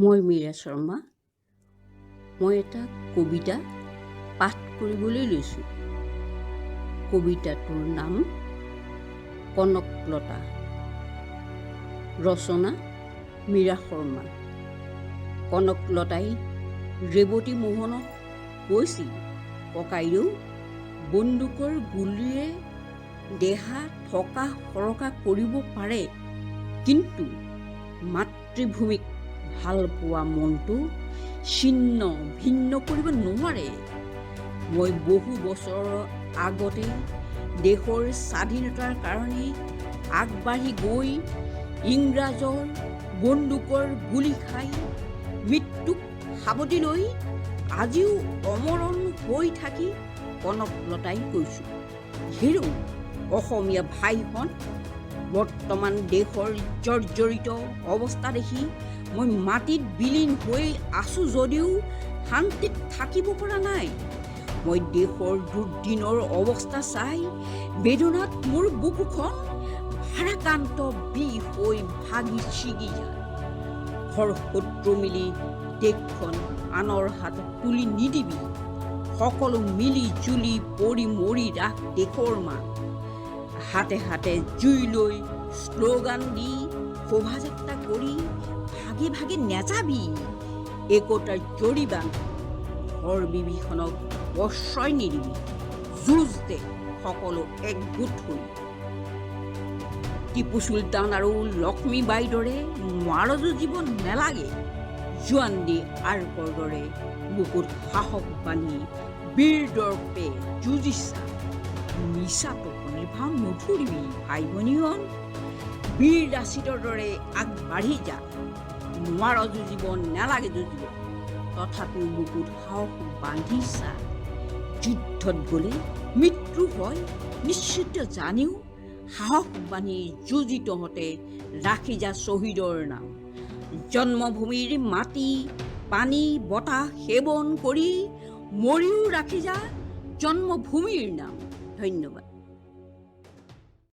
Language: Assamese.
মই মীৰা শৰ্মা। মই এটা কবিতা পাঠ কৰিবলৈ লৈছোঁ। কবিতাটোৰ নাম কনকলতা। ৰচনা মীৰা শৰ্মা। কনকলতাই ৰেৱতী মোহনক কৈছিল, ককাইদেউ বন্দুকৰ গুলীৰে দেহা থকা সৰকা কৰিব পাৰে, কিন্তু মাতৃভূমিক ভাল পোৱা মনটো ছিন্ন ভিন্ন কৰিব নোৱাৰে। মই বহু বছৰৰ আগতে দেশৰ স্বাধীনতাৰ কাৰণে আগবাঢ়ি গৈ ইংৰাজৰ বন্দুকৰ গুলী খাই মৃত্যুক সাৱটি লৈ আজিও অমৰণ হৈ থাকি কনকলতাই কৈছোঁ, হেৰৌ অসমীয়া ভাইহঁত, বৰ্তমান দেশৰ জৰ্জৰিত অৱস্থা দেখি মই মাটিত বিলীন হৈ আছোঁ যদিও শান্তিত থাকিব পৰা নাই। মই দেশৰ দুৰ্দিনৰ অৱস্থা চাই বেদনাত মোৰ বুকুখন ভাৰাক্ৰান্ত বিষ হৈ ভাগি ছিগি যায়। ঘৰ শত্ৰু মিলি দেশখন আনৰ হাতত তুলি নিদিবি, সকলো মিলি জুলি পৰি মৰি ৰাখ দেশৰ মান। হাতে হাতে জুই লৈ শ্লোগান দি শোভাযাত্ৰা কৰি ভাগে ভাগে নেযাবি, একতাৰ জৰিবান ঘৰ বিভীষণক প্ৰশ্ৰয় নিদিবি, যুঁজ দে সকলো একগোট হৈ। টিপু চুলতান আৰু লক্ষ্মীবাইৰ দৰে নোৱাৰ যুঁজিব নেলাগে, জোৱান দি আৰ্কৰ দৰে বুকুত সাহস বান্ধি বীৰ দৰ্পে যুঁজিছা। মিছা টোপনিৰ ভাও নধৰিবি ভাই ভনীহঁত, বীৰ লাচিতৰ দৰে আগবাঢ়ি যা। নোৱাৰ যুঁজিব নেলাগে যুঁজিব, তথাপিও বুকুত সাহস বান্ধিছা। যুদ্ধত গ'লে মৃত্যু হয় নিশ্চিত জানিও সাহস বান্ধি যুঁজি তহঁতে ৰাখি যা শ্বহীদৰ নাম। জন্মভূমিৰ মাটি পানী বতাহ সেৱন কৰি মৰিও ৰাখি যা জন্মভূমিৰ নাম। ধন্যবাদ।